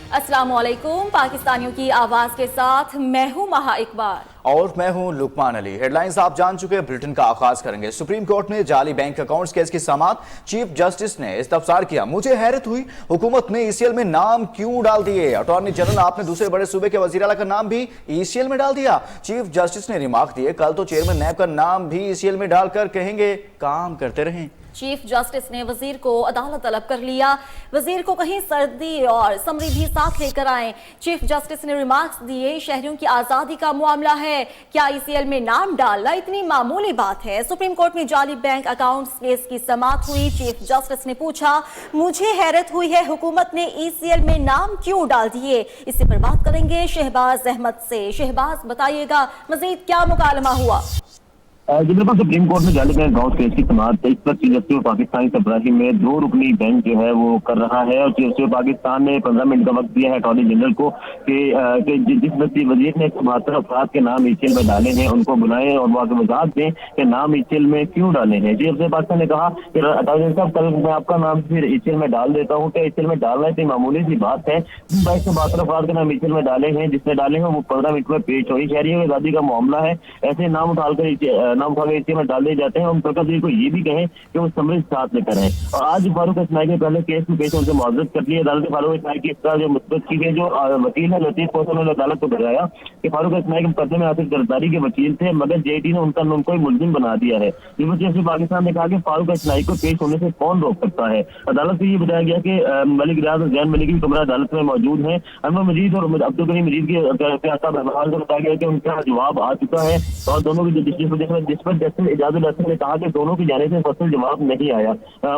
अस्सलाम वालेकुम। पाकिस्तानियों की आवाज के साथ मैं हूं महा इकबाल और मैं हूं लुकमान अली। हेडलाइंस आप जान चुके हैं, बुलेटिन का आगाज करेंगे। सुप्रीम कोर्ट में जाली बैंक अकाउंट्स केस की समाअत, चीफ जस्टिस ने इस्तफसार किया। मुझे हैरत हुई, हुकूमत ने ईसीएल में नाम क्यों डाल दिए? अटॉर्नी जनरल, आपने दूसरे बड़े सूबे के वजीर आला का नाम भी ईसीएल में डाल दिया। चीफ जस्टिस ने रिमार्क दिए, कल तो चेयरमैन नैब का नाम भी ईसीएल में डालकर कहेंगे काम करते रहें। चीफ जस्टिस ने वजीर को अदालत तलब कर लिया। वजीर को कहीं सर्दी और समरी भी साथ लेकर आए। चीफ जस्टिस ने रिमार्क्स दिए, शहरियों की आजादी का मामला है, क्या ईसीएल में नाम डालना इतनी मामूली बात है? सुप्रीम कोर्ट में जाली बैंक अकाउंट्स केस की समाअत हुई। चीफ जस्टिस ने पूछा, मुझे हैरत हुई है, हुकूमत ने ईसीएल में नाम क्यों डाल दिए? इसी पर बात करेंगे शहबाज अहमद से। शहबाज, बताइएगा मजीद क्या मुकालमा हुआ? बिल्कुल, सुप्रीम कोर्ट में जाली बैंक अकाउंट केस की समाअत इस पर चीफ जस्टिस पाकिस्तान सरबराही में 2 रुकनी बेंच जो है वो कर रहा है। और चीफ जस्टिस पाकिस्तान ने 15 मिनट का वक्त दिया है अटॉर्नी जनरल को कि जिस वजीर ने 72 अफराद के नाम ईसीएल में डाले हैं उनको बुलाएं और वो वजाहत दें कि नाम ईसीएल में क्यों डाले हैं। चीफ जस्टिस पाकिस्तान ने कहा कि अटॉर्नी जनरल साहब, कल मैं आपका नाम फिर ईसीएल में डाल देता हूँ कि ईसीएल में डालना इतनी मामूली सी बात है। 72 अफराद के नाम ईसीएल में डाले हैं, जिसने डाले हैं वो 15 मिनट में पेश हुई। शहरियों की आजादी का मामला है, ऐसे नाम उठाकर ईसीएल में डाल दिए जाते हैं। हम सरकार को ये भी कहें कि वो समझ साथ लेकर हैं। और आज फारूक इसमाइल के पहले केस में पेश उनसे मुआवजत कर लिया अदालत ने। फारूक इसमाइल की इसका जो मुस्तरद की गई, जो वकील है लतीफ कोसर ने अदालत को बताया कि फारूक इसमाइल के मुकदमे में आसिफ गिरफ्तारी के वकील थे, मगर जेटी ने उनको मुलजिम बना दिया है। यूनिवर्सिटी पाकिस्तान ने कहा कि फारूक इसमाइल को पेश होने से कौन रोक सकता है? अदालत से ये बताया गया कि मलिक रियाज और जैन मलिक भी कमरा अदालत में मौजूद है। अनवर मजीद और अब्दुल करीम मजीद की को बताया गया कि उनका जवाब आ चुका है और दोनों की जिस पर जस्टिस इजाजुल हसन ने कहा कि दोनों की जाने से फसल जवाब नहीं आया।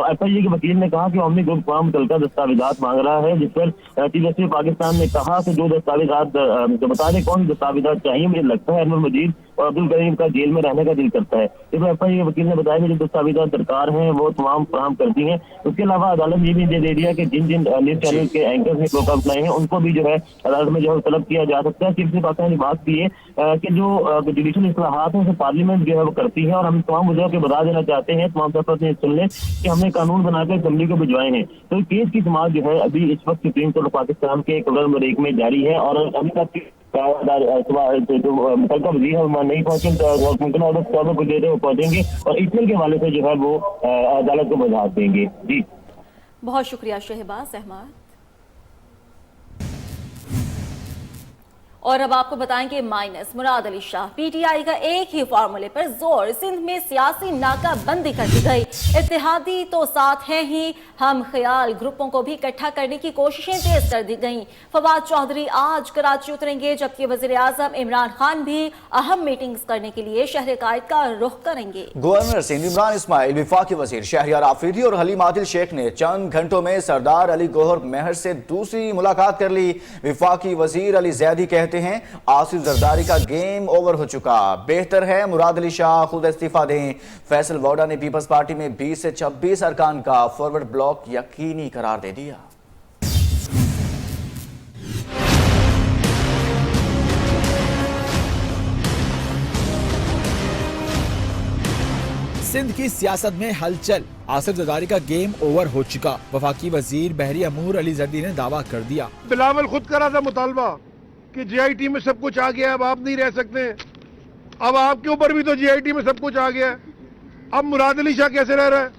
एफआईए के वकील ने कहा कि अवामी ग्रुप काम मुतल्लिका दस्तावेजात मांग रहा है, जिस पर चीफ जस्टिस पाकिस्तान ने कहा कि जो दस्तावेजात बता दें कौन दस्तावेजात चाहिए। मुझे लगता है अनवर मजीद और अब्दुल करीम का जेल में रहने का दिल करता है। इस एफआईए के वकील ने बताया कि जो दस्तावेजात दरकार हैं वो तमाम फराहम कर दी हैं। उसके अलावा अदालत ये भी दे दिया कि जिन न्यूज चैनल के एंकर्स ने प्रोग्राम बनाए हैं उनको भी जो है अदालत में जो है तलब किया जा सकता है। चीफ जस्टिस पाकिस्तान ने बात की है कि जो जुडिशल इस्लाहात है उसे पार्लियामेंट जो है वो करती है और हम तमाम मुद्दों के बता देना चाहते हैं, तमाम तरफ सुन लें कि हमने कानून बनाकर असेंबली को भिजवाए हैं। तो केस की समाअत जो है अभी इस वक्त सुप्रीम कोर्ट पाकिस्तान के कलर नंबर 1 में जारी है और अभी तक मुतल्लिका वजीर नहीं पहुंचे तो मुमकिन ऑर्डर को देते वो पहुंचेंगे और ईसीएल के हवाले से जो है वो अदालत को वजाहत देंगे। जी, बहुत शुक्रिया शहबाज अहमद। और अब आपको बताएंगे माइनस मुराद अली शाह। पीटीआई का एक ही फार्मूले पर जोर, सिंध में सियासी नाकाबंदी कर दी गई। इत्तेहादी तो साथ हैं ही, हम ख्याल ग्रुपों को भी इकट्ठा करने की कोशिशें तेज कर दी गईं। फवाद चौधरी आज कराची उतरेंगे, जबकि वजीर आजम इमरान खान भी अहम मीटिंग्स करने के लिए शहर कायद का रुख करेंगे। गवर्नर सिंध इमरान इस्माइल, विफाकी वजीर शहरियार आफरीदी और हलीम आदिल शेख ने चंद घंटों में सरदार अली गौहर मेहर से दूसरी मुलाकात कर ली। विफाकी वजीर अली जैदी कहते हैं आसिफ जरदारी का गेम ओवर हो चुका, बेहतर है मुराद अली शाह खुद इस्तीफा दें। फैसल वोडा ने पीपल्स पार्टी में 20 से 26 अरकान का फॉरवर्ड ब्लॉक यकीनी करार दे दिया। सिंध की सियासत में हलचल, आसिफ जरदारी का गेम ओवर हो चुका। वफाकी वजीर बहरी अमूर अली जर्दी ने दावा कर दिया। बिलावल खुद करा था मुतालबा कि जीआईटी में सब कुछ आ गया, अब आप नहीं रह सकते। अब आपके ऊपर भी तो जीआईटी में सब कुछ आ गया, अब मुराद अली शाह कैसे रह रहा है?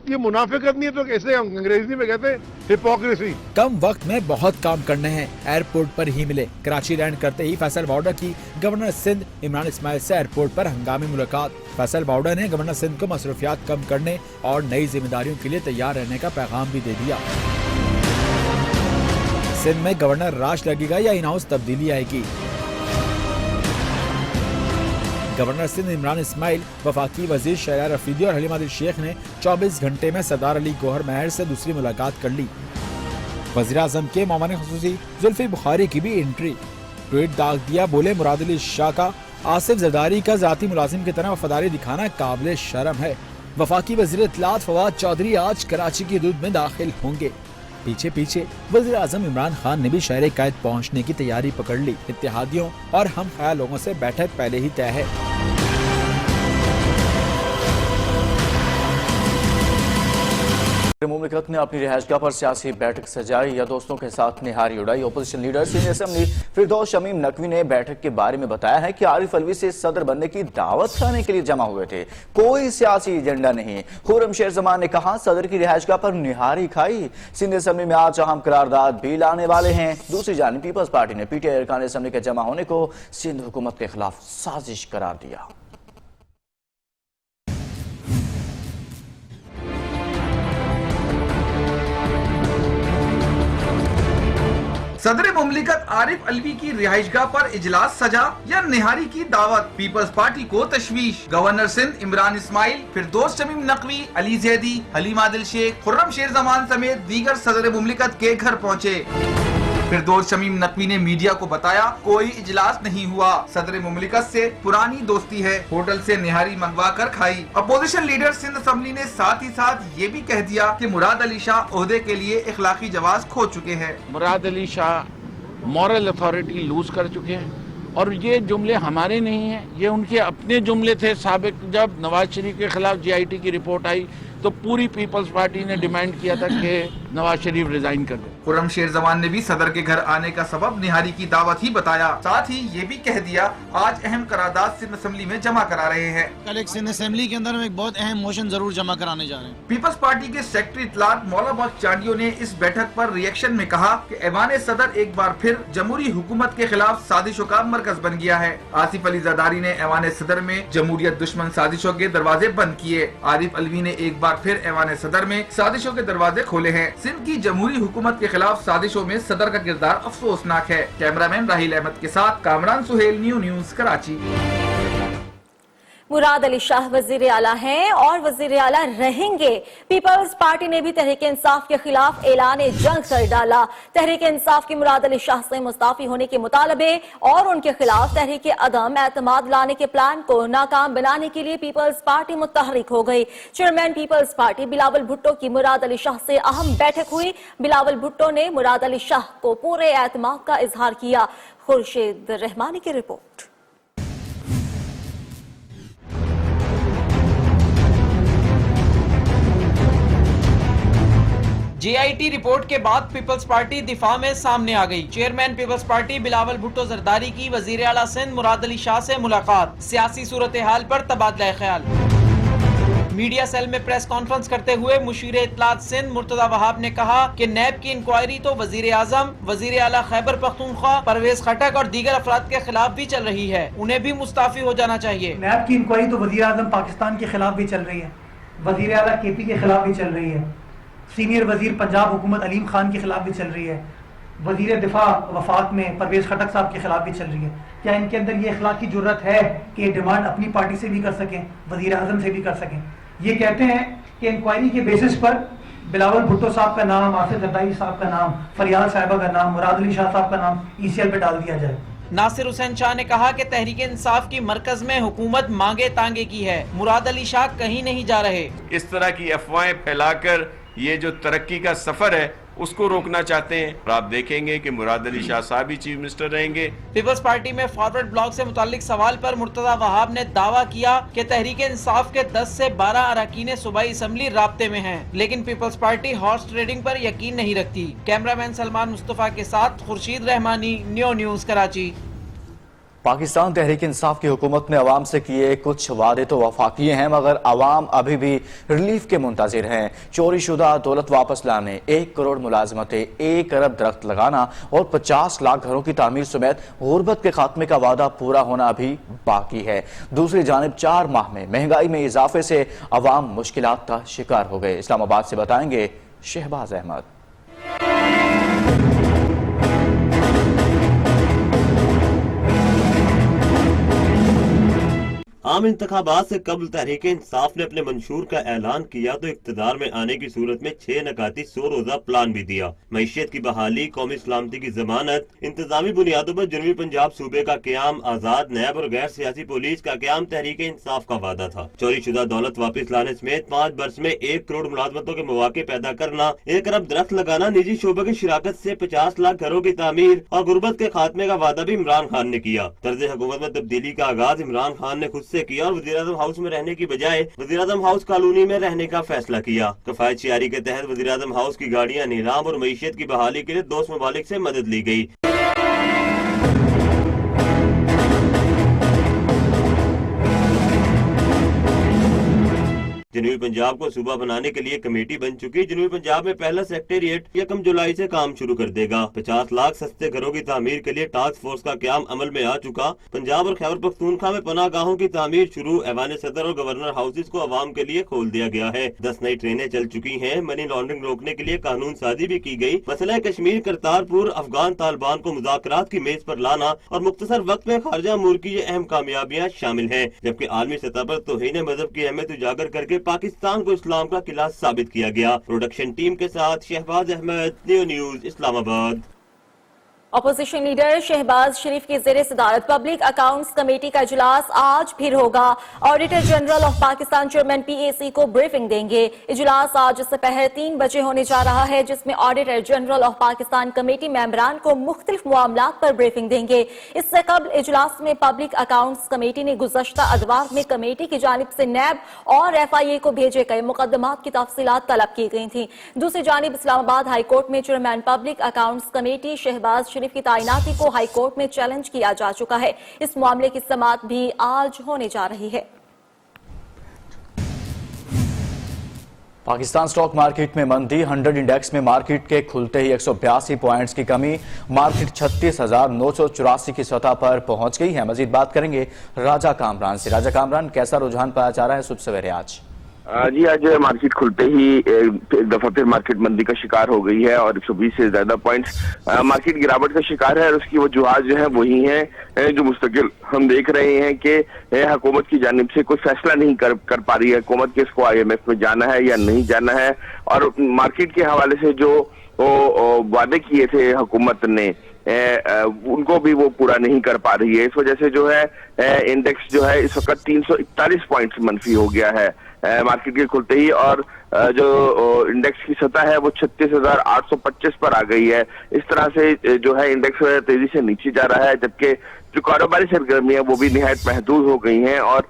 ये मुनाफिकत नहीं है तो कैसे, हम अंग्रेजी में कहते हैं हिपोक्रेसी। कम वक्त में बहुत काम करने हैं, एयरपोर्ट पर ही मिले। कराची लैंड करते ही फैसल बाउडा की गवर्नर सिंध इमरान इस्माइल से एयरपोर्ट पर हंगामी मुलाकात। फैसल बाउडा ने गवर्नर सिंध को मसरूफियात कम करने और नई जिम्मेदारियों के लिए तैयार रहने का पैगाम भी दे दिया। सिंध में गवर्नर राज लगेगा या इन हाउस तब्दीली आएगी? गवर्नर सिंध इमरान इस्माइल, वफाकी वजीर शहरियार आफरीदी और हलीम आदिल शेख ने 24 घंटे में सरदार अली गौहर मेहर से दूसरी मुलाकात कर ली। वजीर आजम के मामले खुसूसी जुल्फी बुखारी की भी एंट्री, ट्वीट दाग दिया, बोले मुराद अली शाह का आसिफ जरदारी का जाती मुलाजिम की तरह वफादारी दिखाना काबिल शर्म है। वफाकी वजीर इत्तलात फवाद चौधरी आज कराची की हदूद में दाखिल होंगे। पीछे पीछे वज़ीर आज़म इमरान खान ने भी शहर कायद पहुंचने की तैयारी पकड़ ली। इत्तेहादियों और हम ख्याल लोगों से बैठक पहले ही तय है। मुमलिकत ने अपनी रिहाइशगाह पर सियासी बैठक सजाई या दोस्तों के साथ निहारी उड़ाई। अपोजिशन लीडर सीनियर असेंबली फिरदौस शमीम नकवी ने बैठक के बारे में बताया है कि आरिफ अलवी से सदर बनने की दावत खाने के लिए जमा हुए थे, कोई सियासी एजेंडा नहीं। खुर्रम शेर जमान ने कहा सदर की रिहाइशगाह पर निहारी खाई। सीनियर असेंबली में आज अहम करारदाद भी लाने वाले हैं। दूसरी जानिब पीपल्स पार्टी ने पीटीआई अरकान असेंबली के जमा होने को सिंध हुकूमत के खिलाफ साजिश करार दिया। सदर मुमलिकत आरिफ अलवी की रिहाइशगाह पर इजलास सजा या निहारी की दावत, पीपल्स पार्टी को तशवीश। गवर्नर सिंध इमरान इस्माइल, फिरदौस शमीम नकवी, अली जैदी, हलीम आदिल शेख, खुर्रम शेर जमान समेत दीगर सदर मुमलिकत के घर पहुँचे। फिरदौस शमीम नकवी ने मीडिया को बताया कोई इजलास नहीं हुआ, सदर मुमलिकत से पुरानी दोस्ती है, होटल से निहारी मंगवा कर खाई। अपोजिशन लीडर सिंध असेंबली ने साथ ही साथ ये भी कह दिया कि मुराद अली शाह ओहदे के लिए इखलाकी जवाज खो चुके हैं। Murad Ali Shah moral authority lose कर चुके हैं और ये जुमले हमारे नहीं हैं, ये उनके अपने जुमले थे। साबिक जब नवाज शरीफ के खिलाफ जीआईटी की रिपोर्ट आई तो पूरी पीपल्स पार्टी ने डिमांड किया था कि नवाज शरीफ रिजाइन कर दे। खुर्रम शेर जमान ने भी सदर के घर आने का सबब निहारी की दावत ही बताया। साथ ही ये भी कह दिया आज अहम करारदाद सिंध असेंबली में जमा करा रहे हैं। कल एक सिंध असेंबली के अंदर एक बहुत अहम मोशन जरूर जमा कराने जा रहे हैं। पीपल्स पार्टी के सेक्रेटरी इत्तलात मौला बख्श चांडियो ने इस बैठक पर रिएक्शन में कहा कि ऐवान सदर एक बार फिर जमहूरी हुकूमत के खिलाफ साजिशों का मरकज बन गया है। आसिफ अली जरदारी ने ऐवान सदर में जमहूरियत दुश्मन साजिशों के दरवाजे बंद किए। आरिफ अलवी ने एक बार फिर ऐवान सदर में साजिशों के दरवाजे खोले हैं। सिंध की जमहूरी हुकूमत के खिलाफ साजिशों में सदर का किरदार अफसोसनाक है। कैमरामैन राहिल अहमद के साथ कामरान सुहेल, न्यूज़ कराची। मुराद अली शाह वजीर आला हैं और वजीर आला रहेंगे। पीपल्स पार्टी ने भी तहरीक इंसाफ के खिलाफ ऐलान जंग कर डाला। तहरीक इंसाफ की मुराद अली शाह से मुस्ताफी होने के मुतालबे और उनके खिलाफ तहरीक अदम एतमाद लाने के प्लान को नाकाम बनाने के लिए पीपल्स पार्टी मुतहरिक हो गई। चेयरमैन पीपल्स पार्टी बिलावल भुट्टो की मुराद अली शाह से अहम बैठक हुई। बिलावल भुट्टो ने मुराद अली शाह को पूरे एतमाद का इजहार किया। खुर्शीद रहमानी की रिपोर्ट। जीआईटी रिपोर्ट के बाद पीपल्स पार्टी दिफा में सामने आ गई। चेयरमैन पीपल्स पार्टी बिलावल भुट्टो जरदारी की वजीर आला सिंध मुराद अली शाह से मुलाकात, सियासी सूरत हाल पर तबादला ख्याल। मीडिया सेल में प्रेस कॉन्फ्रेंस करते हुए मुशीर इत्तलात सिंध मुर्तजा वहाब ने कहा कि नैब की इंक्वायरी तो वजीर आजम, वजीर आला खैबर पख्तूनख्वा, परवेज खटक और दीगर अफराद के खिलाफ भी चल रही है, उन्हें भी मुस्ताफी हो जाना चाहिए। नैब की इंक्वायरी तो वजीर आजम पाकिस्तान के खिलाफ भी चल रही है, वजीर आला केपी के खिलाफ भी चल रही है, सीनियर वजीर पंजाब हुकूमत अलीम खान के खिलाफ भी चल रही है, वजीर दिफा वफाक में परवेज खटक साहब के खिलाफ भी चल रही है। क्या इनके अंदर ये इखलाकी जुर्रत है कि डिमांड अपनी पार्टी से भी कर सकें, वजीर आजम से भी कर सकें? ये कहते हैं कि इंक्वायरी के बेसिस पर बिलावल भुट्टो साहब का नाम, आसिफ जरदारी साहब का नाम, फरियाद साहिबा का नाम, मुराद अली शाह साहब का नाम ECL पे डाल दिया जाए। नासिर हुसैन शाह ने कहा कि तहरीक इंसाफ की मरकज में हुकूमत मांगे तांगे की है, मुराद अली शाह कहीं नहीं जा रहे। इस तरह की अफवाहें फैलाकर ये जो तरक्की का सफर है उसको रोकना चाहते हैं। और आप देखेंगे कि मुराद अली शाह साहब ही चीफ मिनिस्टर रहेंगे। पीपल्स पार्टी में फॉरवर्ड ब्लॉक से मुतालिक सवाल पर मुर्तजा वहाब ने दावा किया कि तहरीक इंसाफ के 10 से 12 अरकान सूबाई असम्बली राब्ते में हैं, लेकिन पीपल्स पार्टी हॉर्स ट्रेडिंग पर यकीन नहीं रखती। कैमरामैन सलमान मुस्तफा के साथ खुर्शीद रहमानी, न्यूज़ कराची। पाकिस्तान तहरीक इंसाफ की हुकूमत ने अवाम से किए कुछ वादे तो वफाकी हैं, मगर अवाम अभी भी रिलीफ के मुंतजिर हैं। चोरी शुदा दौलत वापस लाने, 1 करोड़ मुलाजमतें, 1 अरब दरख्त लगाना और 50 लाख घरों की तामीर समेत गुर्बत के खात्मे का वादा पूरा होना अभी बाकी है। दूसरी जानिब 4 माह में महंगाई में इजाफे से अवाम मुश्किलात का शिकार हो गए। इस्लामाबाद से बताएंगे शहबाज अहमद। आम इंतखाबात से कबल तहरीक इंसाफ ने अपने मंशूर का ऐलान किया तो इक्तदार में आने की सूरत में 6 नकाती 100 रोजा प्लान भी दिया। मईशत की बहाली, कौमी सलामती की जमानत, इंतजामी बुनियादों पर जनूबी पंजाब सूबे का क्याम, आजाद नैब और गैर सियासी पुलिस का क्याम तहरीक इंसाफ का वादा था। चोरी शुदा दौलत वापस लाने समेत 5 वर्ष में 1 करोड़ मुलाजमतों के मौके पैदा करना, 1 अरब दरख्त लगाना, निजी शोबे की शिराकत से 50 लाख घरों की तामीर और गुर्बत के खात्मे का वादा भी इमरान खान ने किया। तर्ज हुकूमत में तब्दीली का आगाज इमरान खान ने खुद से किया और वज़ीर-ए-आज़म हाउस में रहने की बजाय वज़ीर-ए-आज़म हाउस कॉलोनी में रहने का फैसला किया। किफायत शियारी के तहत वज़ीर-ए-आज़म हाउस की गाड़ियां नीलाम और मईशत की बहाली के लिए दोस्त ममालिक से मदद ली गई। जनूबी पंजाब को सूबा बनाने के लिए कमेटी बन चुकी। जनूबी पंजाब में पहला सेक्रेटेरिएट 1 जुलाई से काम शुरू कर देगा। 50 लाख सस्ते घरों की तामीर के लिए टास्क फोर्स का क्याम अमल में आ चुका। पंजाब और खैबर पख्तूनख्वा में पनाह गाहों की तामीर शुरू। ऐवान सदर और गवर्नर हाउसेज को आवाम के लिए खोल दिया गया है। 10 नई ट्रेनें चल चुकी हैं। मनी लॉन्ड्रिंग रोकने के लिए कानून साजी भी की गई। मसला कश्मीर करतारपुर अफगान तालिबान को मुज़ाकरात की मेज पर लाना और मुख्तसर वक्त में खारजा अमूर की ये अहम कामयाबियां शामिल हैं। जबकि आलमी सतह पर तौहीन मजहब की अहमियत उजागर करके पाकिस्तान को इस्लाम का किला साबित किया गया। प्रोडक्शन टीम के साथ Shahbaz Ahmed, new news Islamabad. Opposition leader Shahbaz Sharif की ज़ेरे सदारत पब्लिक अकाउंट्स कमेटी का इजलास आज फिर होगा। Auditor general of Pakistan chairman PAC को ब्रीफिंग देंगे। इजलास आज दोपहर 3 बजे होने जा रहा है, जिसमें auditor general of Pakistan committee मेंबरान को मुख्तलिफ मामलात पर ब्रीफिंग देंगे। इससे कबल इजलास में पब्लिक अकाउंट्स कमेटी ने गुज़श्ता अदवार में कमेटी की जानिब से नैब और FIA को भेजे गए मुकदमात की तफसीलात तलब की गई थी। दूसरी जानिब इस्लामाबाद हाई कोर्ट में chairman public accounts committee Shahbaz Sharif की तैनाती को हाई कोर्ट में चैलेंज किया जा चुका है। इस मामले की समाअत भी आज होने जा रही है। पाकिस्तान स्टॉक मार्केट में मंदी। 100 इंडेक्स में मार्केट के खुलते ही 182 पॉइंट्स की कमी। मार्केट 36,984 की सतह पर पहुंच गई है। मजीद बात करेंगे राजा कामरान से। राजा कामरान, कैसा रुझान पाया जा रहा है सुबह सवेरे आज? जी, आज मार्केट खुलते ही एक दफा फिर मार्केट मंदी का शिकार हो गई है और 120 से ज्यादा पॉइंट्स मार्केट गिरावट का शिकार है। और उसकी वजूहात जो है वही हैं जो मुस्तकिल हम देख रहे हैं कि हुकूमत की जानिब से कोई फैसला नहीं कर पा रही है हुकूमत कि इसको IMF में जाना है या नहीं जाना है। और मार्केट के हवाले से जो वादे किए थे हुकूमत ने उनको भी वो पूरा नहीं कर पा रही है। इस वजह से जो है इंडेक्स जो है इस वक्त 341 पॉइंट्स मनफी हो गया है मार्केट के खुलते ही। और जो इंडेक्स की सतह है वो 36,825 पर आ गई है। इस तरह से जो है इंडेक्स तेजी से नीचे जा रहा है, जबकि जो कारोबारी सरगर्मियां वो भी निहायत महदूद हो गई हैं और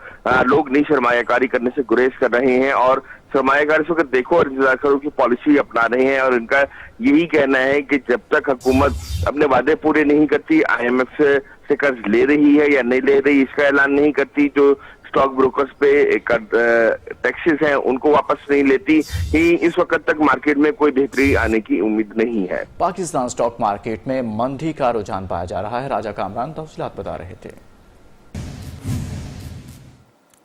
लोग नई सरमायाकारी करने से गुरेज कर रहे हैं और सरमायाकार इस वक्त देखो और इंतजार करो की पॉलिसी अपना रहे हैं। और इनका यही कहना है कि जब तक हुकूमत अपने वादे पूरे नहीं करती, IMF से कर्ज ले रही है या नहीं ले रही इसका ऐलान नहीं करती, जो स्टॉक ब्रोकर्स पे टैक्सेस हैं उनको वापस नहीं लेती, ही इस वक्त तक मार्केट में कोई बेहतरी आने की उम्मीद नहीं है। पाकिस्तान स्टॉक मार्केट में मंदी का रुझान पाया जा रहा है। राजा कामरान तफसीलात बता रहे थे।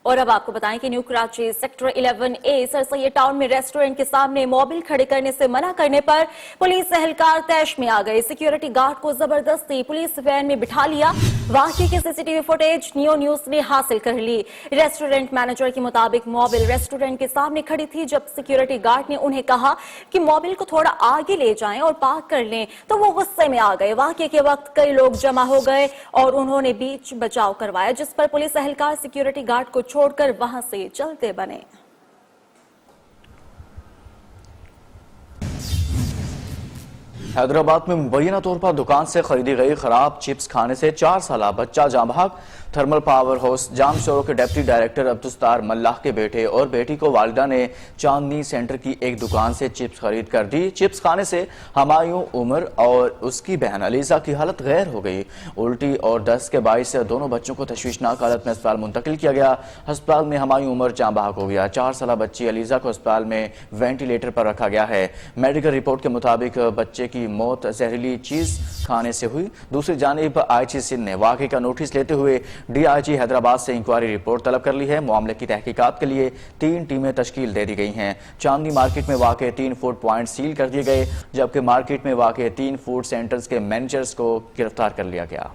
और अब आपको बताएं कि new Karachi sector 11A sir Syed town में रेस्टोरेंट के सामने मोबिल खड़े करने से मना करने पर पुलिस एहलकार तैश में आ गए। सिक्योरिटी गार्ड को जबरदस्ती पुलिस वैन में बिठा लिया। वाकये की CCTV फुटेज न्यू न्यूज ने हासिल कर ली। रेस्टोरेंट मैनेजर के मुताबिक मोबिल रेस्टोरेंट के सामने खड़ी थी। जब सिक्योरिटी गार्ड ने उन्हें कहा कि मोबिल को थोड़ा आगे ले जाएं और पार्क कर लें तो वो गुस्से में आ गए। वाकये के वक्त कई लोग जमा हो गए और उन्होंने बीच बचाव करवाया, जिस पर पुलिस एहलकार सिक्योरिटी गार्ड को छोड़कर वहां से चलते बने। हैदराबाद में मुबैना तौर पर दुकान से खरीदी गई खराब चिप्स खाने से 4 साला बच्चा जाँ बहक। थर्मल पावर हाउस जाम शोरों के डिप्टी डायरेक्टर अब्दुस्तार मल्लाह के बेटे और बेटी को वालिदा ने चांदनी सेंटर की एक दुकान से चिप्स खरीद कर दी। चिप्स खाने से हमायूं उमर और उसकी बहन अलीजा की हालत गैर हो गई। उल्टी और दस्त के बाइस से दोनों बच्चों को तशवीशनाक हालत में अस्पताल मुंतकिल किया गया। अस्पताल में हमायूं उमर जाँ बहक हो गया। 4 साला बच्ची अलीजा को अस्पताल में वेंटिलेटर पर रखा गया है। मेडिकल रिपोर्ट के मुताबिक बच्चे की मौत जहरीली चीज खाने से हुई। दूसरी जानिब IG सिंध ने वाकई का नोटिस लेते हुए DIG हैदराबाद से इंक्वायरी रिपोर्ट तलब कर ली है। मामले की तहकीकात के लिए 3 टीमें तश्कील दे दी गई हैं। चांदनी मार्केट में वाक़े 3 फूड पॉइंट सील कर दिए गए, जबकि मार्केट में वाक़े 3 फूड सेंटर्स के मैनेजर्स को गिरफ्तार कर लिया गया।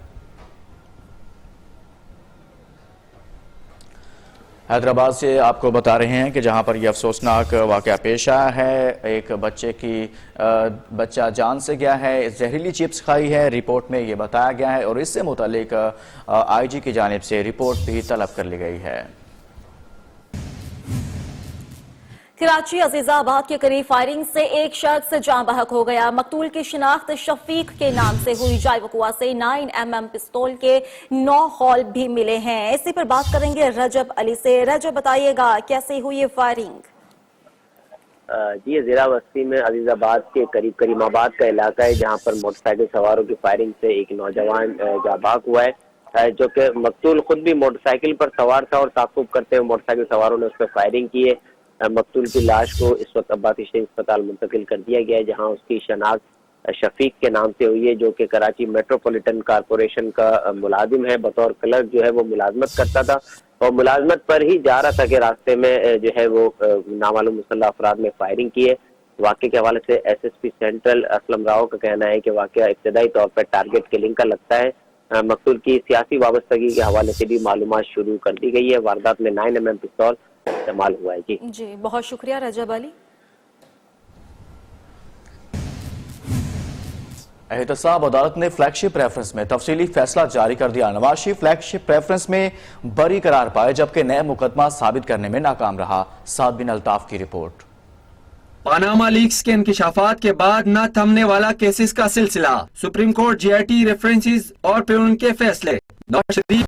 हैदराबाद से आपको बता रहे हैं कि जहां पर यह अफसोसनाक वाक़या पेश आया है। एक बच्चा जान से गया है, जहरीली चिप्स खाई है, रिपोर्ट में ये बताया गया है और इससे मुतालिक IG की जानिब से रिपोर्ट भी तलब कर ली गई है। कराची अजीजाबाद के करीब फायरिंग से एक शख्स जाँ बहक हो गया। मकतूल की शिनाख्त शफीक के नाम से हुई। जायवकुआ से 9mm पिस्तौल के 9 हॉल भी मिले हैं। इसी पर बात करेंगे रजब अली से। रजब, बताइएगा कैसे हुई ये फायरिंग? जी, ज़िला बस्ती में अजीजाबाद के करीब करीमाबाद का इलाका है, जहां पर मोटरसाइकिल सवारों की फायरिंग से एक नौजवान जाँ बहक हुआ है, जो कि मकतूल खुद भी मोटरसाइकिल पर सवार था और ताक़ुब करते हुए मोटरसाइकिल सवारों ने उस पर फायरिंग की है। मकतूल की लाश को इस वक्त अब्बासी शरीफ अस्पताल मुंतकिल कर दिया गया है, जहां उसकी शनाख्त शफीक के नाम से हुई है, जो कि कराची मेट्रोपॉलिटन कॉरपोरेशन का मुलाजिम है। बतौर क्लर्क जो है वो मुलाजमत करता था और मुलाजमत पर ही जा रहा था कि रास्ते में जो है वो नामालूम मुसल्लह अफराद में फायरिंग की है। वाक़े के हवाले से SSP सेंट्रल असलम राव का कहना है कि वाक़या इब्तदाई तौर पर टारगेट किलिंग का लगता है। मकतूल की सियासी वाबस्तगी के हवाले से भी मालूमात शुरू कर दी गई है। वारदात में 9mm पिस्तौल इस्तेमाल हुआ है। जी, बहुत शुक्रिया रजब अली। एहतसाब अदालत ने फ्लैगशिप रेफरेंस में तफसीली फैसला जारी कर दिया। नवाज शरीफ फ्लैगशिप रेफरेंस में बरी करार पाए, जबकि नया मुकदमा साबित करने में नाकाम रहा। साद बिन अल्ताफ की रिपोर्ट। पानामा लीक्स के इंकिशाफात के बाद न थमने वाला केसेस का सिलसिला। सुप्रीम कोर्ट GIT रेफरेंसेस और फिर उनके फैसले। नवाज शरीफ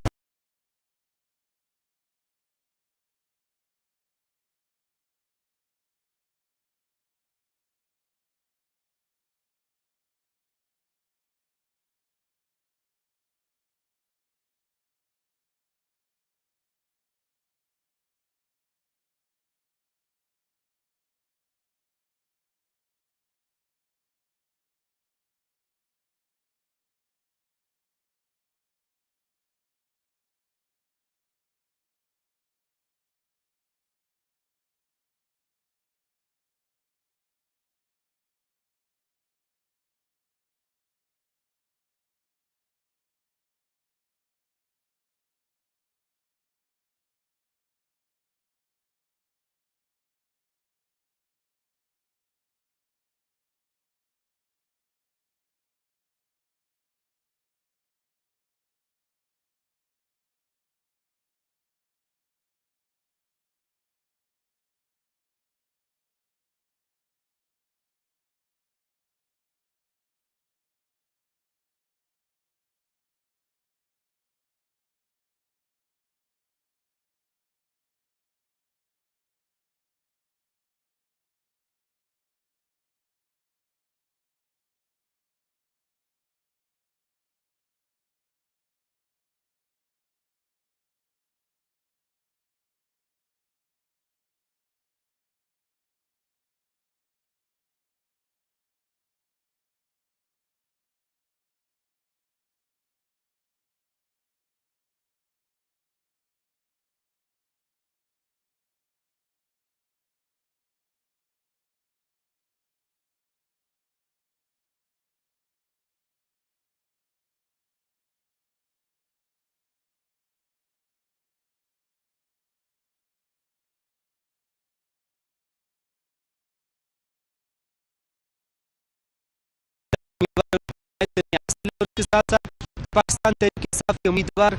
के साथ साथ पाकिस्तान तहरीक इंसाफ के उम्मीदवार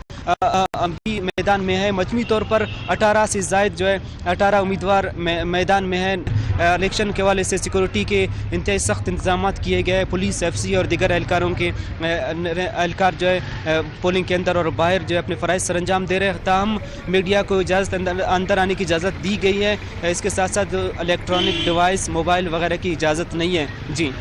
अभी मैदान में है। मजमूई तौर पर 18 से ज़ायद जो है 18 उम्मीदवार मैदान में हैं। इलेक्शन के हवाले से सिक्योरिटी के इंतहाई सख्त इंतजाम किए गए। पुलिस, FC और दीगर एहलकारों के एहलकार जो है पोलिंग के अंदर और बाहर जो है अपने फ़राइज़ सर अंजाम दे रहे हैं। ताहम मीडिया को इजाज़त अंदर आने की इजाज़त दी गई है। इसके साथ साथ इलेक्ट्रॉनिक डिवाइस, मोबाइल वगैरह की इजाज़त नहीं है। जी,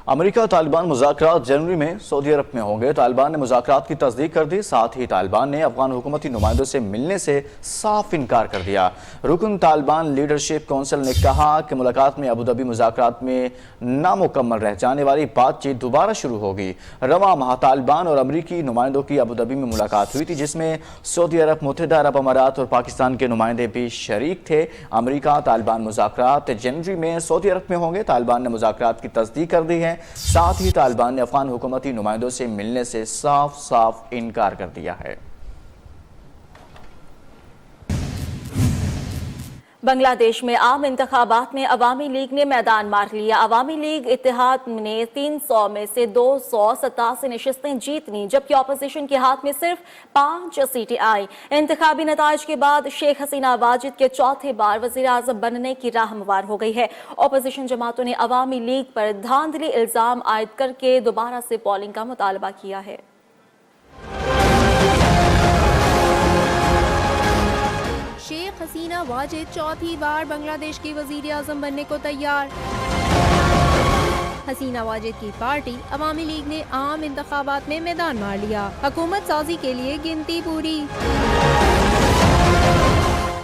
अमेरिका तालिबान मुज़ाकरात जनवरी में सऊदी अरब में होंगे। तालिबान ने मुज़ाकरात की तस्दीक कर दी। साथ ही तालिबान ने अफगान हुकूमती नुमाइंदों से मिलने से साफ इनकार कर दिया। रुकन तालिबान लीडरशिप काउंसिल ने कहा कि मुलाकात में अबू धाबी मुज़ाकरात में नामुकम्मल रह जाने वाली बातचीत दोबारा शुरू होगी। रवां माह तालिबान और अमरीकी नुमाइंदों की अबू धाबी में मुलाकात हुई थी, जिसमें सऊदी अरब, मुत्तहिदा अरब अमारात और पाकिस्तान के नुमाइंदे भी शरीक थे। अमरीका तालिबान मुज़ाकरात जनवरी में सऊदी अरब में होंगे। तालिबान ने मुज़ाकरात की तस्दीक कर दी है। साथ ही तालिबान ने अफगान हुकूमती नुमाइंदों से मिलने से साफ साफ इनकार कर दिया है। بنگلہ دیش میں عام انتخابات میں عوامی لیگ نے میدان مار لیا۔ عوامی لیگ اتحاد نے 300 میں سے 287 نشستیں جیت لیں، جبکہ اپوزیشن کے ہاتھ میں صرف 5 سیٹیں آئیں۔ انتخابی نتائج کے بعد شیخ حسینہ واجد کے چوتھے بار وزیر اعظم بننے کی راہ ہموار ہو گئی ہے۔ اپوزیشن جماعتوں نے عوامی لیگ پر دھاندلی الزام عائد کر کے دوبارہ سے پولنگ کا مطالبہ کیا ہے۔ شیخ حسینہ واجد چوتھی بار بنگلہ دیش کی وزیر اعظم بننے کو تیار۔ حسینہ واجد کی پارٹی عوامی لیگ نے عام انتخابات میں میدان مار لیا۔ حکومت سازی کے لیے گنتی پوری۔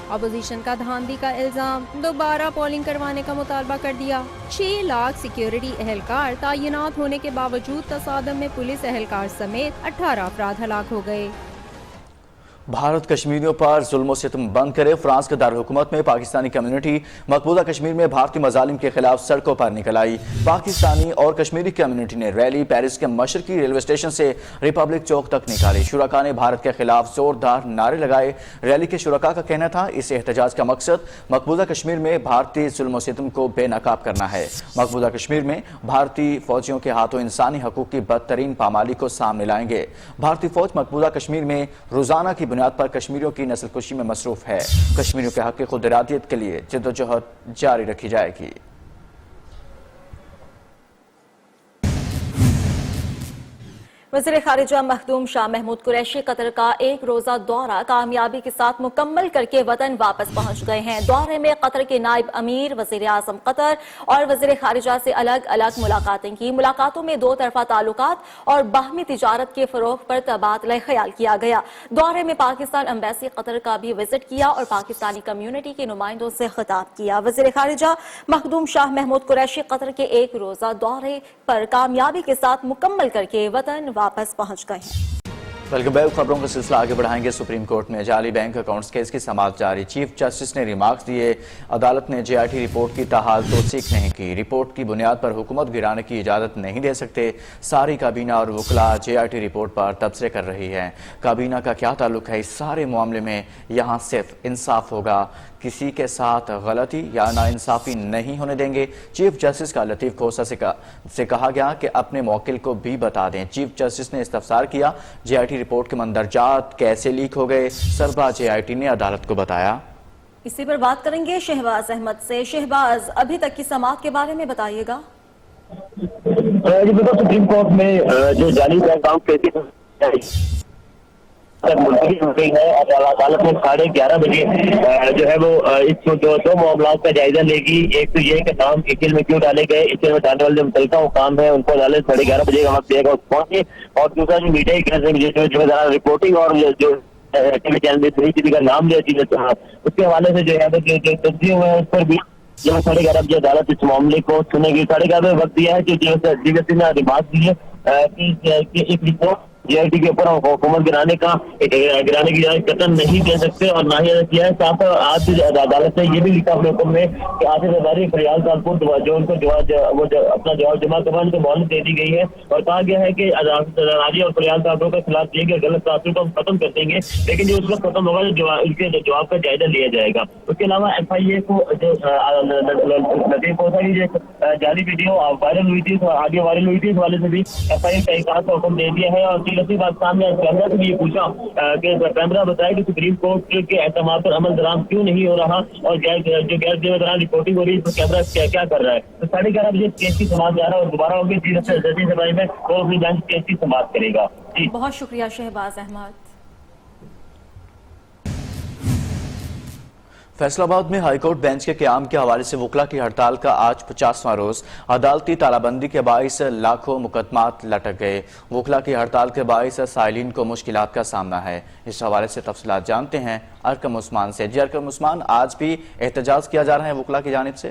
اپوزیشن کا دھاندلی کا الزام، دوبارہ پولنگ کروانے کا مطالبہ کر دیا۔ 6 لاکھ سیکیورٹی اہلکار تعینات ہونے کے باوجود تصادم میں پولیس اہلکار سمیت 18 افراد ہلاک ہو گئے۔ بھارت کشمیریوں پر ظلم و ستم بند کرے، فرانس کے دارالحکومت میں پاکستانی کمیونٹی مقبوضہ کشمیر میں بھارتی مظالم کے خلاف سڑکوں پر نکل آئی۔ پاکستانی اور کشمیری کمیونٹی نے ریلی پیرس کے مشرقی ریلوے اسٹیشن سے ریپبلک چوک تک نکالی۔ شرکاء نے بھارت کے خلاف زوردار نعرے لگائے۔ ریلی کے شرکاء کا کہنا تھا اس احتجاج کا مقصد مقبوضہ کشمیر میں بھارتی ظلم و ستم کو بے نقاب کرنا ہے۔ مقبوضہ کشمیر میں بھارتی فوجیوں کے ہاتھوں انسانی حقوق کی بدترین پامالی کو سامنے لائیں گے۔ بھارتی فوج مقبوضہ کشمیر میں روزانہ کی بنیاد پر کشمیریوں کی نسل کشی میں مصروف ہے۔ کشمیریوں کے حق کی خود ارادیت کے لیے جدوجہد جاری رکھی جائے گی۔ وزیر خارجہ مخدوم شاہ محمود قریشی قطر کا 1 روزہ دورہ کامیابی کے ساتھ مکمل کر کے وطن واپس پہنچ گئے ہیں۔ دورے میں قطر کے نائب امیر، وزیر اعظم قطر اور وزیر خارجہ سے الگ الگ ملاقاتیں کی۔ ملاقاتوں میں 2 طرفہ تعلقات اور باہمی تجارت کے فروغ پر تبادلہ خیال کیا گیا۔ دورے میں پاکستان ایمبیسی قطر کا بھی وزٹ کیا اور پاکستانی کمیونٹی کے نمائندوں سے خطاب کیا۔ وزیر خارجہ مخدوم شاہ محمود قریشی قطر کے 1 روزہ دورے پر کامیابی کے ساتھ مکمل کر کے وطن واپس پہنچ گئے ہیں۔ بلکہ بیک خبروں کا سلسلہ آگے بڑھائیں گے۔ سپریم کورٹ میں جعلی بینک اکاؤنٹس کیس کی سماعت جاری۔ چیف جسٹس نے ریمارکس دیے، عدالت نے جے آئی ٹی رپورٹ کی تاحال توثیق نہیں کی۔ رپورٹ کی بنیاد پر حکومت گرانے کی اجازت نہیں دے سکتے۔ ساری کابینہ اور وکلاء جے آئی ٹی رپورٹ پر تبصرے کر رہی ہے۔ کابینہ کا کیا تعلق ہے اس سارے معاملے میں؟ یہاں صرف انصاف ہوگا، کسی کے ساتھ غلطی یا ناانصافی نہیں ہونے دیں گے۔ چیف جسٹس کا لطیف کھوسہ سے کہا گیا کہ اپنے موکل کو بھی بتا دیں۔ چیف جسٹس نے استفسار کیا، جے آئی ٹی رپورٹ کے مندرجات کیسے لیک ہو گئے؟ سربراہ جے آئی ٹی نے عدالت کو بتایا۔ اسی پر بات کریں گے شہباز احمد سے۔ شہباز، ابھی تک کی سماعت کے بارے میں بتائیے گا۔ سپریم کورٹ میں جو جعلی بینک اکاؤنٹ ملتوی ہو گئی ہے، عدالت میں 11:30 بجے جو ہے وہ اس جو 2 معاملات کا جائزہ لے گی۔ ایک تو یہ کہ نام کیل میں کیوں ڈالے گئے، اس میں ڈالنے والے جو متعلقہ حکام ہے ان کو عدالت 11:30 بجے کا وقت دے گا پہنچے۔ اور دوسرا جو میڈیا کی رپورٹنگ اور جو ٹی وی چینل کا نام لیا چیز اس کے حوالے سے جو ہے تجزیے ہوئے ہیں، اس پر بھی 11:30 بجے عدالت اس معاملے کو سنے گی۔ 11:30 بجے وقت دیا ہے کہ ڈی نے ریمارک دی ہے کہ ایک رپورٹ جے آئی ٹی کے اوپر حکومت گرانے کی اجازت قطعاً نہیں دے سکتے، اور نہ ہی کیا ہے۔ ساتھ آج عدالت نے یہ بھی لکھا اپنے حکم میں کہ آصف زرداری فریال کانپور جو ان کو اپنا جواب جمع کروانے کی مہلت دے دی گئی ہے، اور کہا گیا ہے کہ آصف زرداری اور فریال کانپور کے خلاف دیے گئے غلط تاثر کو ہم ختم کر دیں گے، لیکن جو اس وقت ختم ہوگا ان کے جواب کا جائزہ لیا جائے گا۔ اس کے علاوہ ایف آئی اے کو جو لطیف کھوسہ کی جو جعلی ویڈیو وائرل ہوئی تھی، آگے وائرل ہوئی تھی، اس والے سے بھی ایف آئی اے تحقیقات کا حکم دے دیا ہے۔ اور بات سامنے کیمرہ سے بھی یہ پوچھا کہ کیمرہ بتایا کہ سپریم کورٹ کے احکامات پر عمل درآمد کیوں نہیں ہو رہا، اور جو غیر ذمہ داران رپورٹنگ ہو رہی ہے تو کیمرہ کیا کر رہا ہے۔ تو 11:30 بجے کیس کی سماعت جا رہا ہے اور دوبارہ ہوگی جج سبائی میں وہ اپنی بینچ کیس کی سماعت کرے گا۔ بہت شکریہ شہباز احمد۔ فیصل آباد میں ہائی کورٹ بینچ کے قیام کے حوالے سے وکلاء کی ہڑتال کا آج 50واں روز۔ عدالتی تالہ بندی کے باعث لاکھوں مقدمات لٹک گئے۔ وکلاء کی ہڑتال کے باعث سائلین کو مشکلات کا سامنا ہے۔ اس حوالے سے تفصیلات جانتے ہیں ارکم عثمان سے۔ جی ارکم عثمان، آج بھی احتجاج کیا جا رہا ہے وکلاء کی جانب سے؟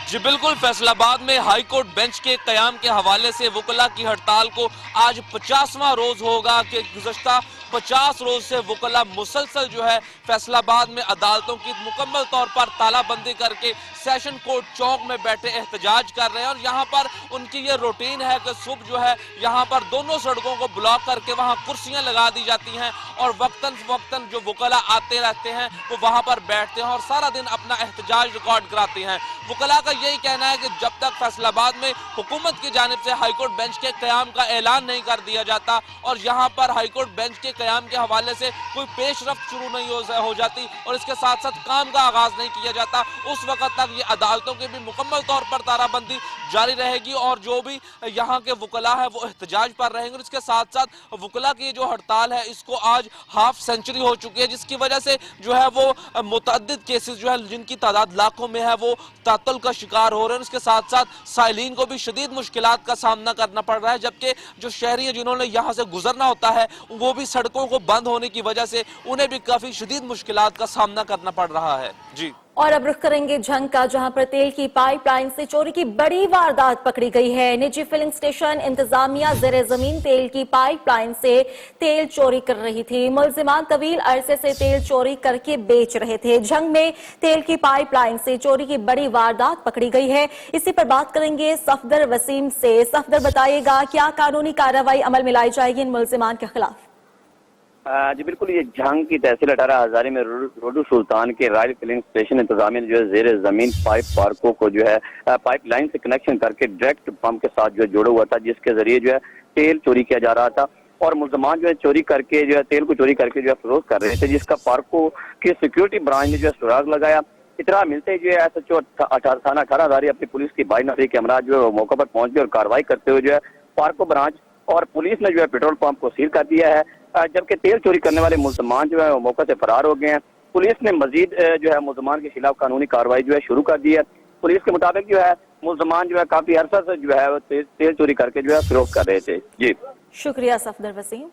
جی بالکل، فیصل آباد میں ہائی کورٹ بینچ کے قیام کے حوالے سے وکلاء کی ہڑتال کو آج 50واں روز ہوگا کہ گزشتہ 50 روز سے وکلاء مسلسل جو ہے فیصل آباد میں عدالتوں کی مکمل طور پر تالہ بندی کر کے سیشن کورٹ چوک میں بیٹھے احتجاج کر رہے ہیں، اور یہاں پر ان کی یہ روٹین ہے کہ صبح جو ہے یہاں پر دونوں سڑکوں کو بلاک کر کے وہاں کرسیاں لگا دی جاتی ہیں اور وقتاً فوقتاً جو وکلا آتے رہتے ہیں وہ وہاں پر بیٹھتے ہیں اور سارا دن اپنا احتجاج ریکارڈ کراتے ہیں۔ وکلا کا یہی کہنا ہے کہ جب تک فیصل آباد میں حکومت کی جانب سے ہائی کورٹ بینچ کے قیام کا اعلان نہیں کر دیا جاتا اور یہاں پر ہائی کورٹ بینچ کے قیام کے حوالے سے کوئی پیش رفت شروع نہیں ہو جاتی اور اس کے ساتھ ساتھ کام کا آغاز نہیں کیا جاتا، اس وقت تک یہ عدالتوں کی بھی مکمل طور پر تارہ بندی جاری رہے گی اور جو بھی یہاں کے وکلا ہے وہ احتجاج پر رہیں گے۔ اور اس کے ساتھ ساتھ وکلا کی جو ہڑتال ہے اس کو آج ہاف سینچری ہو چکی ہے، جس کی وجہ سے جو ہے وہ متعدد کیسز جو ہے جن کی تعداد لاکھوں میں ہے وہ تعطل کا شکار ہو رہے ہیں۔ اس کے ساتھ ساتھ سائلین کو بھی شدید مشکلات کا سامنا کرنا پڑ رہا ہے، جبکہ جو شہری ہیں جنہوں نے یہاں سے گزرنا ہوتا ہے وہ بھی سڑکوں کو بند ہونے کی وجہ سے انہیں بھی کافی شدید مشکلات کا سامنا کرنا پڑ رہا ہے۔ جی اور اب رخ کریں گے جھنگ کا، جہاں پر تیل کی پائپ لائن سے چوری کی بڑی واردات پکڑی گئی ہے۔ نجی فلنگ سٹیشن انتظامیہ زیر زمین تیل کی پائپ لائن سے تیل چوری کر رہی تھی۔ ملزمان طویل عرصے سے تیل چوری کر کے بیچ رہے تھے۔ جھنگ میں تیل کی پائپ لائن سے چوری کی بڑی واردات پکڑی گئی ہے۔ اسی پر بات کریں گے صفدر وسیم سے۔ صفدر بتائیے گا کیا قانونی کارروائی عمل میں لائی جائے گی ان ملزمان کے خلاف؟ جی بالکل، یہ جھنگ کی تحصیل 18 ہزاری میں روڈو سلطان کے رائل فلنگ سٹیشن انتظامیہ نے جو ہے زیر زمین پائپ پارکوں کو جو ہے پائپ لائن سے کنیکشن کر کے ڈائریکٹ پمپ کے ساتھ جو ہے جوڑا ہوا تھا، جس کے ذریعے جو ہے تیل چوری کیا جا رہا تھا اور ملزمان جو ہے چوری کر کے جو ہے تیل کو چوری کر کے جو ہے فروخت کر رہے تھے، جس کا پارکوں کی سیکیورٹی برانچ نے جو ہے سراغ لگایا۔ اطلاع ملتے جو ہے SHO تھانہ 18 ہزاری اپنی پولیس کی 22 نفری کے ہمراہ جو ہے موقع پر پہنچ گئے اور کارروائی کرتے ہوئے جو ہے پارکو برانچ اور پولیس نے جو ہے پیٹرول پمپ کو سیل کر دیا ہے، جبکہ تیل چوری کرنے والے ملزمان جو ہے وہ موقع سے فرار ہو گئے ہیں۔ پولیس نے مزید جو ہے ملزمان کے خلاف قانونی کارروائی جو ہے شروع کر دی ہے۔ پولیس کے مطابق جو ہے ملزمان جو ہے کافی عرصہ سے جو ہے تیل چوری کر کے جو ہے فروخت کر رہے تھے۔ جی شکریہ صفدر وسیم۔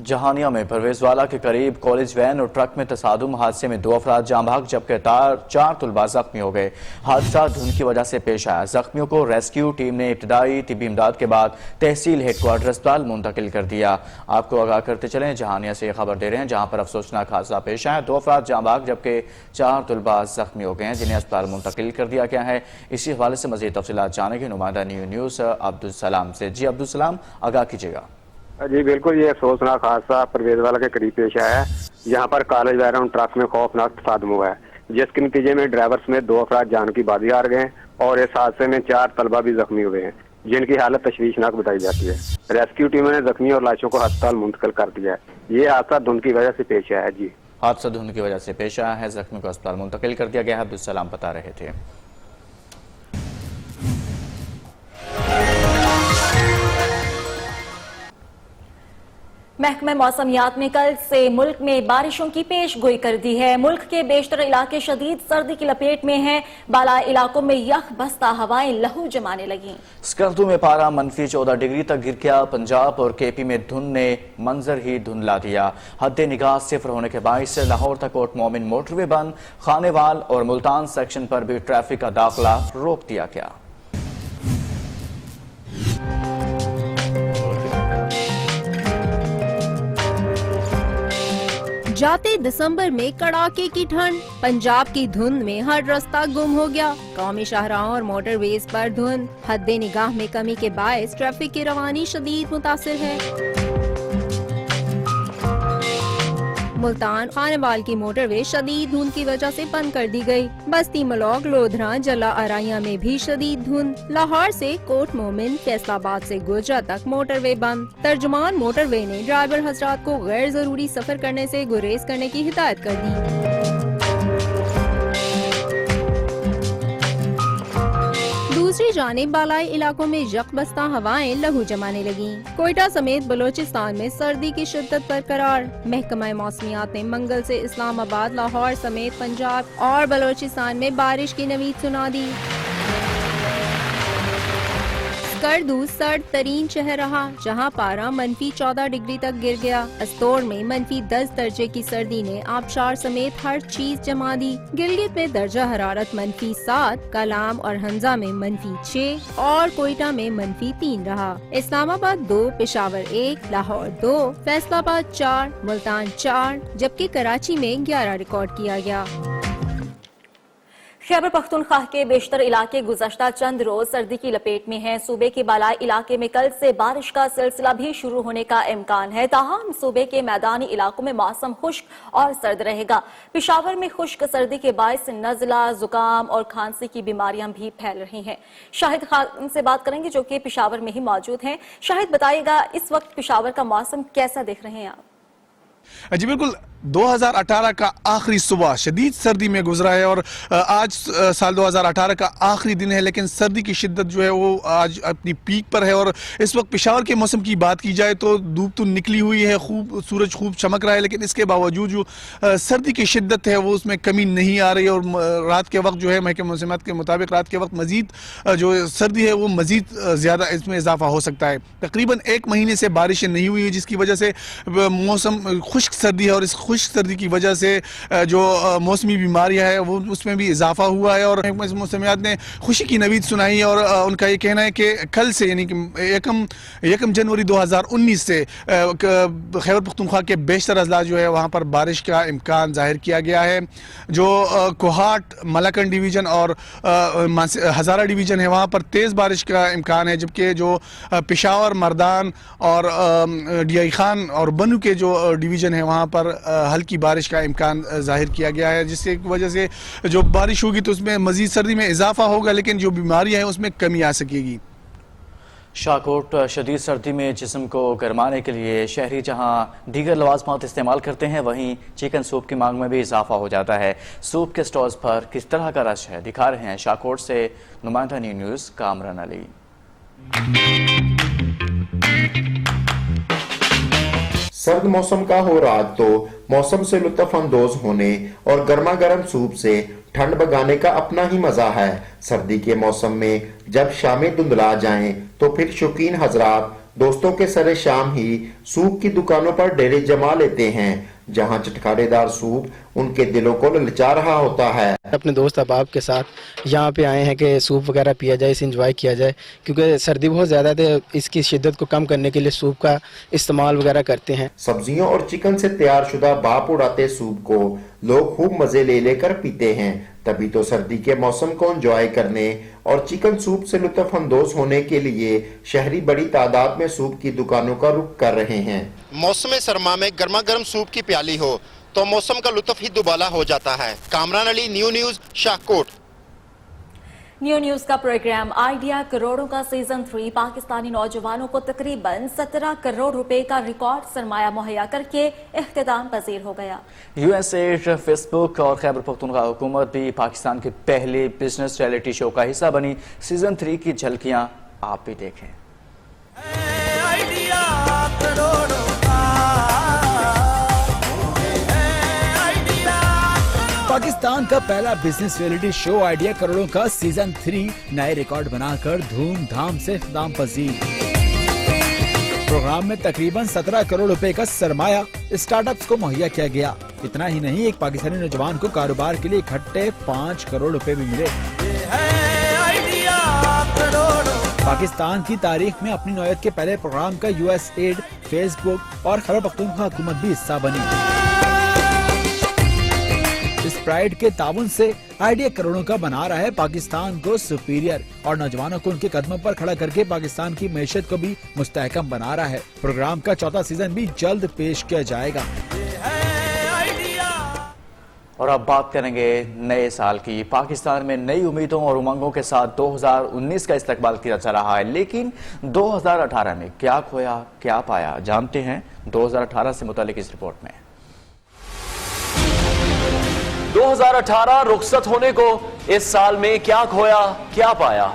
جہانیہ میں پرویز والا کے قریب کالج وین اور ٹرک میں تصادم، حادثے میں 2 افراد جاں بحق جبکہ 4 طلباء زخمی ہو گئے۔ حادثہ دھند کی وجہ سے پیش آیا۔ زخمیوں کو ریسکیو ٹیم نے ابتدائی طبی امداد کے بعد تحصیل ہیڈ کوارٹر اسپتال منتقل کر دیا۔ آپ کو آگاہ کرتے چلیں جہانیہ سے یہ خبر دے رہے ہیں جہاں پر افسوسناک حادثہ پیش آیا۔ 2 افراد جاں بحق جبکہ 4 طلباء زخمی ہو گئے ہیں جنہیں اسپتال منتقل کر دیا گیا ہے۔ اسی حوالے سے مزید تفصیلات جانیں گے نمائندہ نیوز عبدالسلام سے۔ جی عبدالسلام، آگاہ کیجیے گا۔ جی بالکل، یہ افسوسناک حادثہ پرویز والا کے قریب پیش آیا ہے جہاں پر کالج وین اور ٹرک میں خوفناک تصادم ہوا ہے، جس کے نتیجے میں ڈرائیور سمیت 2 افراد جان کی بازی ہار گئے ہیں اور اس حادثے میں 4 طلبہ بھی زخمی ہوئے ہیں جن کی حالت تشویشناک بتائی جاتی ہے۔ ریسکیو ٹیموں نے زخمی اور لاشوں کو ہسپتال منتقل کر دیا ہے۔ یہ حادثہ دھند کی وجہ سے پیش آیا ہے۔ جی حادثہ دھند کی وجہ سے پیش آیا ہے، زخمی کو اسپتال منتقل کر دیا گیا ہے۔ عبدالسلام بتا رہے تھے۔ محکمہ موسمیات نے کل سے ملک میں بارشوں کی پیش گوئی کر دی ہے۔ ملک کے بیشتر علاقے شدید سردی کی لپیٹ میں ہیں۔ بالا علاقوں میں یخ بستہ ہوائیں لہو جمانے لگیں۔ اسکردو میں پارا -14 ڈگری تک گر گیا۔ پنجاب اور KP میں دھند نے منظر ہی دھندلا دیا۔ حد نگاہ 0 ہونے کے باعث سے لاہور تک کوٹ مومن موٹر وے بند، خانے وال اور ملتان سیکشن پر بھی ٹریفک کا داخلہ روک دیا گیا۔ جاتے دسمبر میں کڑاکے کی ٹھنڈ، پنجاب کی دھند میں ہر راستہ گم ہو گیا۔ قومی شاہراہوں اور موٹر ویز پر دھند، حد نگاہ میں کمی کے باعث ٹریفک کی روانی شدید متاثر ہے۔ ملتان خانوال کی موٹر وے شدید دھند کی وجہ سے بند کر دی گئی۔ بستی ملوک، لودھراں، جلا ارائیاں میں بھی شدید دھند۔ لاہور سے کوٹ مومن، فیصل آباد سے گوجرا تک موٹر وے بند۔ ترجمان موٹر وے نے ڈرائیور حضرات کو غیر ضروری سفر کرنے سے گریز کرنے کی ہدایت کر دی۔ دوسری جانب بالائی علاقوں میں یک بستہ ہوائیں لہو جمانے لگیں۔ کوئٹہ سمیت بلوچستان میں سردی کی شدت برقرار۔ محکمہ موسمیات نے منگل سے اسلام آباد، لاہور سمیت پنجاب اور بلوچستان میں بارش کی نوید سنا دی۔ اسکردو سرد ترین شہر رہا جہاں پارا -14 ڈگری تک گر گیا۔ استور میں -10 درجے کی سردی نے آبشار سمیت ہر چیز جما دی۔ گلگت میں درجہ حرارت -7، کلام اور حمزہ میں -6 اور کوئٹہ میں -3 رہا۔ اسلام آباد 2، پشاور 1، لاہور 2، فیصل آباد 4، ملتان 4 جبکہ کراچی میں 11 ریکارڈ کیا گیا۔ खैबर पख्तूनख्वा के बेशतर इलाके गुज़श्ता चंद रोज सर्दी की लपेट में हैं। सूबे के बालाई इलाके में कल से बारिश का सिलसिला भी शुरू होने का इम्कान है। ताहम सूबे के मैदानी इलाकों में मौसम खुश्क और सर्द रहेगा। पेशावर में खुश्क सर्दी के बायस नज़ला, जुकाम और खांसी की बीमारियां भी फैल रही हैं। शाहिद खान से बात करेंगे जो कि पेशावर में ही मौजूद हैं। शाहिद, बताइएगा इस वक्त पेशावर का मौसम कैसा देख रहे हैं आप? जी बिल्कुल, 2018 का आखिरी सुबह शदीद सर्दी में गुजरा है और आज साल 2018 का आखिरी दिन है, लेकिन सर्दी की शिद्दत जो है वो आज अपनी पीक पर है। और इस वक्त पेशावर के मौसम की बात की जाए तो धूप तो निकली हुई है, खूब सूरज खूब चमक रहा है, लेकिन इसके बावजूद जो सर्दी की शिद्दत है वो उसमें कमी नहीं आ रही। और रात के वक्त जो है महकमा मौसमियात के मुताबिक रात के वक्त मजीद जो सर्दी है वो मजीद ज़्यादा इसमें इजाफा हो सकता है। तकरीबन 1 महीने से बारिशें नहीं हुई है, जिसकी वजह से मौसम खुश्क सर्दी है और इस खुश्क सर्दी की वजह से जो मौसमी बीमारियां है वो उसमें भी इजाफा हुआ है। और मौसमियात ने खुशी की नवीद सुनाई और उनका ये कहना है कि कल से यानी कि 1 जनवरी 2019 से खैबर पख्तूनख्वा के बेशतर अजला जो है वहाँ पर बारिश का इम्कान जाहिर किया गया है। जो कोहाट, मलाकन डिवीज़न और हज़ारा डिवीज़न है वहाँ पर तेज़ बारिश का इम्कान है, जबकि जो पेशावर, मर्दान और DI खान और बनू के जो डिवीज़न है वहाँ पर हल्की बारिश का इम्कान जाहिर किया गया है, जिसकी वजह से जो बारिश होगी तो उसमें मजीद सर्दी में इजाफा होगा, लेकिन जो बीमारियां हैं उसमें कमी आ सकेगी। शाहकोट शदीद सर्दी में जिस्म को गरमाने के लिए शहरी जहां दीगर लवाज़मात इस्तेमाल करते हैं, वहीं चिकन सूप की मांग में भी इजाफा हो जाता है। सूप के स्टॉल्स पर किस तरह का रश है, दिखा रहे हैं शाहकोट से नुमाइंदा न्यूज़ कामरान अली। सर्द मौसम का हो राज तो मौसम से लुत्फ अंदोज होने और गर्मा गर्म सूप से ठंड भगाने का अपना ही मजा है। सर्दी के मौसम में जब शामें धुंधला जाएं तो फिर शौकीन हजरात दोस्तों के सरे शाम ही सूप की दुकानों पर डेरे जमा लेते हैं, जहां चटखारेदार सूप उनके दिलों को ललचा रहा होता है। अपने दोस्त अहबाब के साथ यहाँ पे आए हैं कि सूप वगैरह पिया जाए, इसे एंजॉय किया जाए, क्योंकि सर्दी बहुत ज़्यादा है। इसकी शिद्दत को कम करने के लिए सूप का इस्तेमाल वगैरह करते हैं। सब्जियों और चिकन से तैयार शुदा बाप उड़ाते सूप को लोग खूब मजे ले लेकर पीते हैं, तभी तो सर्दी के मौसम को एंजॉय करने और चिकन सूप से लुत्फ अंदोज होने के लिए शहरी बड़ी तादाद में सूप की दुकानों का रुख कर रहे हैं। मौसम सरमा में गर्मा गर्म सूप की प्याली हो तो मौसम का लुत्फ ही दुबाला हो जाता है। Kamran Ali, new news, Shahkot. New news का प्रोग्राम आइडिया करोड़ों का सीजन 3 पाकिस्तानी नौजवानों को तकरीबन 17 करोड़ रुपए का रिकॉर्ड सरमाया मुहैया करके इख्तिताम पजीर हो गया। USAID, फेसबुक और खैबर पख्तूनख्वा हुकूमत भी पाकिस्तान के पहले बिजनेस रियलिटी शो का हिस्सा बनी। सीजन 3 की झलकियां आप भी देखें। पाकिस्तान का पहला बिजनेस रियलिटी शो आइडिया करोड़ों का सीजन 3 नए रिकॉर्ड बनाकर धूमधाम से इख्तिताम पजीर। प्रोग्राम में तकरीबन 17 करोड़ रुपए का सरमाया स्टार्टअप्स को मुहैया किया गया। इतना ही नहीं, एक पाकिस्तानी नौजवान को कारोबार के लिए इकट्ठे 5 करोड़ रुपए भी मिले। पाकिस्तान की तारीख में अपनी नौयत के पहले प्रोग्राम का USAID, फेसबुक और खैबर पख्तूनख्वा हुकूमत भी हिस्सा बनी। स्प्राइट के ताउन से आइडिया करोड़ों का बना रहा है पाकिस्तान को सुपीरियर और नौजवानों को उनके कदमों पर खड़ा करके पाकिस्तान की मैशत को भी मुस्तहकम बना रहा है। प्रोग्राम का 4था सीजन भी जल्द पेश किया जाएगा। और अब बात करेंगे नए साल की। पाकिस्तान में नई उम्मीदों और उमंगों के साथ 2019 का इस्तकबाल किया जा रहा है, लेकिन 2018 में क्या खोया क्या पाया, जानते हैं 2018 से मुतालिक इस रिपोर्ट में। 2018 रुखसत होने को इस साल में क्या खोया क्या पाया।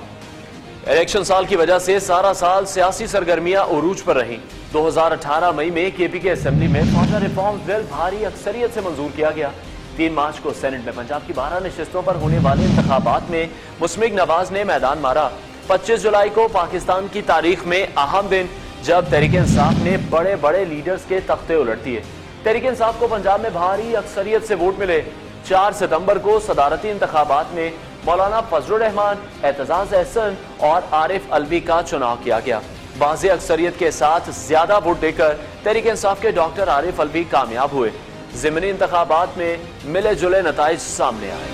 इलेक्शन साल की वजह से सारा साल सियासी सरगर्मियां उरूज पर रही। 2018 मई में KP के असेंबली में फौजा रिफॉर्म बिल भारी अक्सरियत से मंजूर किया गया। 3 मार्च को सेनेट में पंजाब की 12 नशिस्तों पर होने वाले इंतखाबात में मुस्मिक नवाज ने मैदान मारा। 25 जुलाई को पाकिस्तान की तारीख में अहम दिन, जब तहरीक इंसाफ ने बड़े बड़े लीडर्स के तख्ते उलट दिए। तहरीक इंसाफ को पंजाब में भारी अक्सरियत से वोट मिले। 4 सितंबर को सदारती इंतखाबात में मौलाना फजलुर रहमान, एतजाज एहसन और आरिफ अलवी का चुनाव किया गया। वाज़े अक्सरियत के साथ ज्यादा वोट देकर तहरीक इंसाफ के डॉक्टर आरिफ अलवी कामयाब हुए। ज़िमनी इंतखाबात में मिले जुले नताइज सामने आए।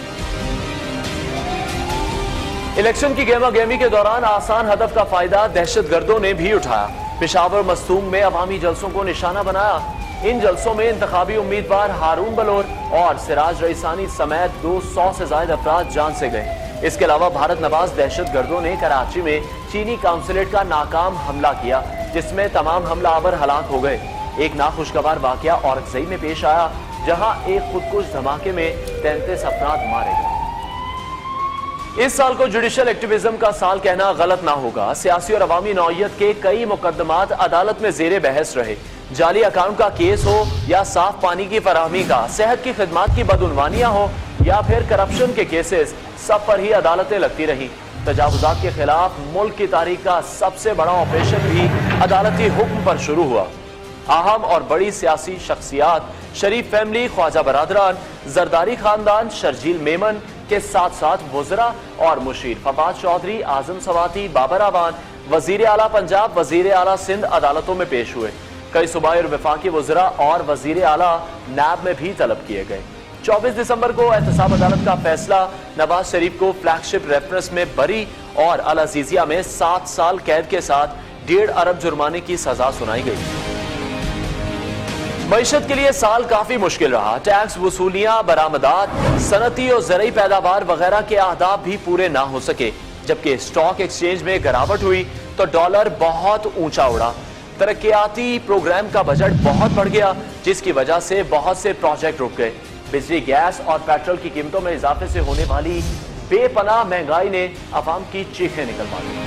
الیکشن کی گہما گہمی کے دوران آسان ہدف کا فائدہ دہشت گردوں نے بھی اٹھایا. پشاور مستونگ میں عوامی جلسوں کو نشانہ بنایا. ان جلسوں میں انتخابی امیدوار ہارون بلور اور سراج رئیسانی سمیت 200 سے زائد افراد جان سے گئے. اس کے علاوہ بھارت نواز دہشت گردوں نے کراچی میں چینی قونصلیٹ کا ناکام حملہ کیا جس میں تمام حملہ آور ہلاک ہو گئے. ایک ناخوشگوار واقعہ اورکزئی میں پیش آیا جہاں ایک خودکش دھماکے میں 33 افراد مارے گئے. اس سال کو جوڈیشل ایکٹیویزم کا سال کہنا غلط نہ ہوگا. سیاسی اور عوامی نوعیت کے کئی مقدمات عدالت میں زیر بحث رہے. جعلی اکاؤنٹ کا کیس ہو یا صاف پانی کی فراہمی کا، صحت کی خدمات کی بدعنوانیاں ہو یا پھر کرپشن کے کیسز، سب پر ہی عدالتیں لگتی رہیں. تجاوزات کے خلاف ملک کی تاریخ کا سب سے بڑا آپریشن بھی عدالتی حکم پر شروع ہوا. اہم اور بڑی سیاسی شخصیات، شریف فیملی، خواجہ برادران، زرداری خاندان، شرجیل میمن کے ساتھ ساتھ وزراء اور مشیر فواد چودھری، اعظم سواتی، بابر اعوان، وزیر اعلیٰ پنجاب، وزیر اعلیٰ سندھ عدالتوں میں پیش ہوئے. کئی صوبائی اور وفاقی وزراء اور وزیر اعلیٰ نیب میں بھی طلب کیے گئے. 24 دسمبر کو احتساب عدالت کا فیصلہ، نواز شریف کو فلیگ شپ ریفرنس میں بری اور العزیزیہ میں 7 سال قید کے ساتھ 1.5 ارب جرمانے کی سزا سنائی گئی. معیشت کے لیے سال کافی مشکل رہا. ٹیکس وصولیاں، برآمدات، صنعتی اور زرعی پیداوار وغیرہ کے اہداف بھی پورے نہ ہو سکے. جبکہ اسٹاک ایکسچینج میں گراوٹ ہوئی تو ڈالر بہت اونچا اڑا. ترقیاتی پروگرام کا بجٹ بہت بڑھ گیا جس کی وجہ سے بہت سے پروجیکٹ رک گئے. بجلی، گیس اور پیٹرول کی قیمتوں میں اضافے سے ہونے والی بے پناہ مہنگائی نے عوام کی چیخیں نکلوا دی.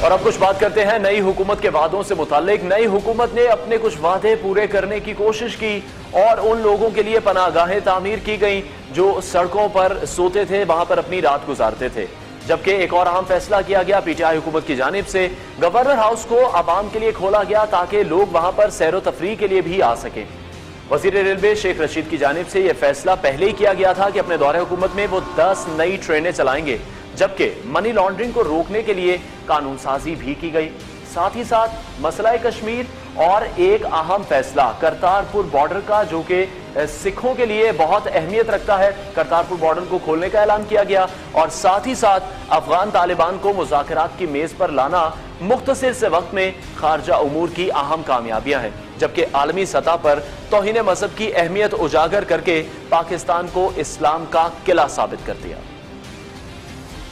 اور اب کچھ بات کرتے ہیں نئی حکومت کے وعدوں سے متعلق. نئی حکومت نے اپنے کچھ وعدے پورے کرنے کی کوشش کی اور ان لوگوں کے لیے پناہ گاہیں تعمیر کی گئیں جو سڑکوں پر سوتے تھے، وہاں پر اپنی رات گزارتے تھے. جبکہ ایک اور اہم فیصلہ کیا گیا پی ٹی آئی حکومت کی جانب سے. گورنر ہاؤس کو عوام کے لیے کھولا گیا تاکہ لوگ وہاں پر سیر و تفریح کے لیے بھی آ سکیں. وزیر ریلوے شیخ رشید کی جانب سے یہ فیصلہ پہلے ہی کیا گیا تھا کہ اپنے دور حکومت میں وہ 10 نئی ٹرینیں چلائیں گے. جبکہ منی لانڈرنگ کو روکنے کے لیے قانون سازی بھی کی گئی. ساتھ ہی ساتھ مسئلہ کشمیر اور ایک اہم فیصلہ کرتارپور بارڈر کا جو کہ سکھوں کے لیے بہت اہمیت رکھتا ہے. کرتارپور بارڈر کو کھولنے کا اعلان کیا گیا اور ساتھ ہی ساتھ افغان طالبان کو مذاکرات کی میز پر لانا مختصر سے وقت میں خارجہ امور کی اہم کامیابیاں ہیں. جبکہ عالمی سطح پر توہین مذہب کی اہمیت اجاگر کر کے پاکستان کو اسلام کا قلعہ ثابت کر دیا.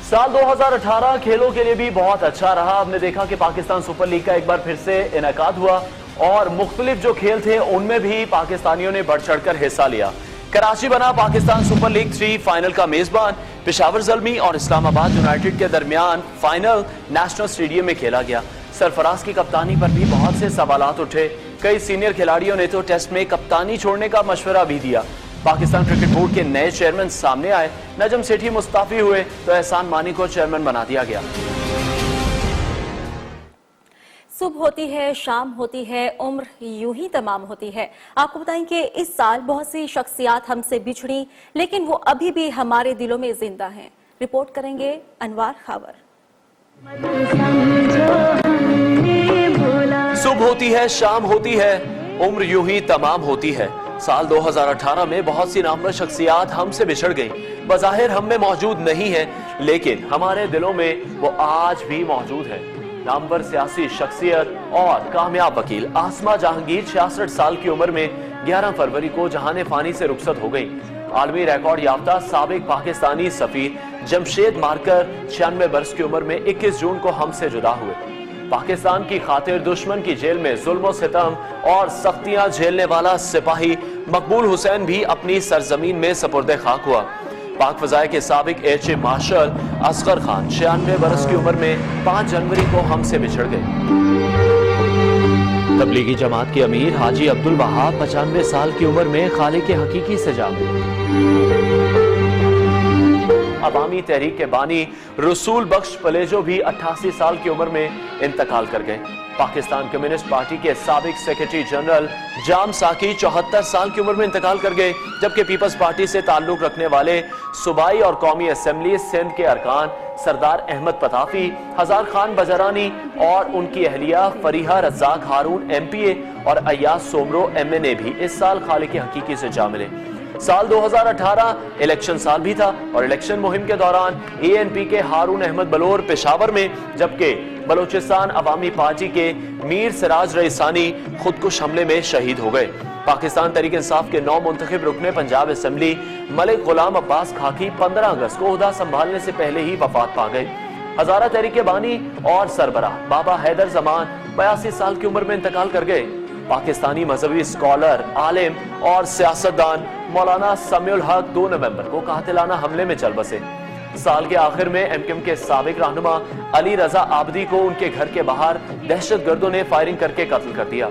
سال 2018 کھیلوں کے لیے بھی بہت اچھا رہا. ہم نے دیکھا کہ پاکستان سپر لیگ کا ایک بار پھر سے انعقاد ہوا اور مختلف جو کھیل تھے ان میں بھی پاکستانیوں نے بڑھ چڑھ کر حصہ لیا. کراچی بنا پاکستان سپر لیگ 3 فائنل کا میزبان. پشاور زلمی اور اسلام آباد یونائیٹڈ کے درمیان فائنل نیشنل اسٹیڈیم میں کھیلا گیا. سرفراز کی کپتانی پر بھی بہت سے سوالات اٹھے. کئی سینئر کھلاڑیوں نے تو ٹیسٹ میں کپتانی چھوڑنے کا مشورہ بھی دیا. پاکستان کرکٹ بورڈ کے نئے چیئرمین سامنے آئے. نجم سیٹھی مستعفی ہوئے تو احسان مانی کو چیئرمین بنا دیا گیا. صبح ہوتی ہے، شام ہوتی ہے، عمر یوں ہی تمام ہوتی ہے. آپ کو بتائیں کہ اس سال بہت سی شخصیات ہم سے بچھڑی لیکن وہ ابھی بھی ہمارے دلوں میں زندہ ہیں. رپورٹ کریں گے انوار خاور. صبح ہوتی ہے، شام ہوتی ہے، عمر یوں ہی تمام ہوتی ہے. سال 2018 میں بہت سی نامور شخصیات ہم سے بچھڑ گئیں. بظاہر ہم میں موجود نہیں ہیں لیکن ہمارے دلوں میں وہ آج بھی موجود ہے. نامور سیاسی شخصیت اور کامیاب وکیل آسما جہانگیر 66 سال کی عمر میں 11 فروری کو جہان فانی سے رخصت ہو گئی. عالمی ریکارڈ یافتہ سابق پاکستانی سفیر جمشید مارکر 96 برس کی عمر میں 21 جون کو ہم سے جدا ہوئے. پاکستان کی خاطر دشمن کی جیل میں ظلم و ستم اور سختیاں جھیلنے والا سپاہی مقبول حسین بھی اپنی سرزمین میں سپرد خاک ہوا. پاک فضائیہ کے سابق air chief marshal Asghar Khan 96 برس کی عمر میں 5 جنوری کو ہم سے بچھڑ گئے. تبلیغی جماعت کے امیر حاجی عبدالوہاب 95 سال کی عمر میں خالق حقیقی سے جا ملے. عوامی تحریک کے بانی رسول بخش پلیجو بھی 88 سال کی عمر میں انتقال کر گئے. پاکستان کمیونسٹ پارٹی کے سابق سیکرٹری جنرل جام ساکی 74 سال کی عمر میں انتقال کر گئے. جبکہ پیپلز پارٹی سے تعلق رکھنے والے صوبائی اور قومی اسمبلی سندھ کے ارکان سردار احمد پتافی، ہزار خان بجرانی اور ان کی اہلیہ فریحہ رزاق ہارون ایم پی اے اور ایاز سومرو ایم این اے بھی اس سال خالق حقیقی سے جا ملے. سال 2018 الیکشن سال بھی تھا اور الیکشن مہم کے دوران ANP کے ہارون احمد بلور پشاور میں جبکہ بلوچستان عوامی پارٹی کے میر سراج رئیسانی خودکش حملے میں شہید ہو گئے۔ پاکستان تحریک انصاف کے 9 منتخب رکن پنجاب اسمبلی ملک غلام عباس کھاکی 15 اگست کو عہدہ سنبھالنے سے پہلے ہی وفات پا گئے۔ ہزارہ تحریک بانی اور سربراہ بابا حیدر زمان 82 سال کی عمر میں انتقال کر گئے۔ پاکستانی مذہبی اسکالر، عالم اور سیاستدان مولانا سمیع الحق 2 نومبر کو قاتلانہ حملے میں چل بسے۔ سال کے آخر میں MKM کے سابق رہنما علی رضا عابدی کو ان کے گھر کے باہر دہشت گردوں نے فائرنگ کر کے قتل کر دیا۔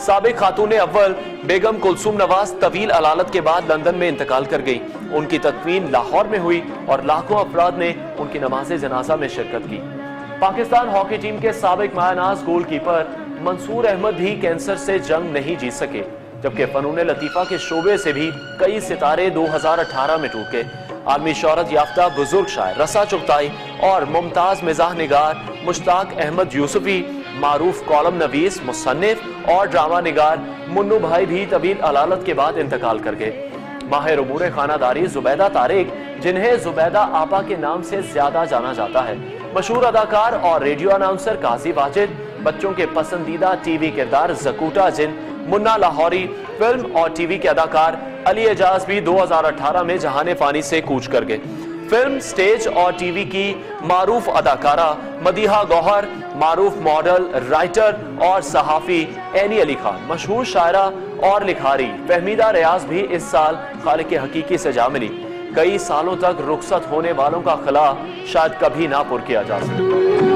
سابق خاتون اول بیگم کلثوم نواز طویل علالت کے بعد لندن میں انتقال کر گئی۔ ان کی تدفین لاہور میں ہوئی اور لاکھوں افراد نے ان کی نماز جنازہ میں شرکت کی۔ پاکستان ہاکی ٹیم کے سابق مایہ ناز گول کیپر منصور احمد بھی کینسر سے جنگ نہیں جیت سکے، جبکہ فنون لطیفہ کے شعبے سے بھی کئی ستارے 2018 میں ٹوٹ گئے۔ عالمی شہرت یافتہ بزرگ شاعر رسا چغتائی اور ممتاز مزاح نگار مشتاق احمد یوسفی، معروف کالم نویس، مصنف اور ڈرامہ نگار منو بھائی بھی طویل علالت کے بعد انتقال کر گئے۔ ماہر امور خانہ داری زبیدہ طارق، جنہیں زبیدہ آپا کے نام سے زیادہ جانا جاتا ہے، مشہور اداکار اور ریڈیو اناؤنسر قاضی واجد، بچوں کے پسندیدہ ٹی وی کردار زکوٹا جن، منا لاہوری، فلم اور ٹی وی کے اداکار علی اعجاز بھی 2018 میں جہان فانی سے کوچ کر گئے۔ فلم، سٹیج اور ٹی وی کی معروف اداکارہ مدیحہ گوہر، معروف ماڈل، رائٹر اور صحافی عینی علی خان، مشہور شاعرہ اور لکھاری فہمیدہ ریاض بھی اس سال خالق حقیقی سے جا ملی۔ کئی سالوں تک رخصت ہونے والوں کا خلا شاید کبھی نہ پر کیا جا سکے۔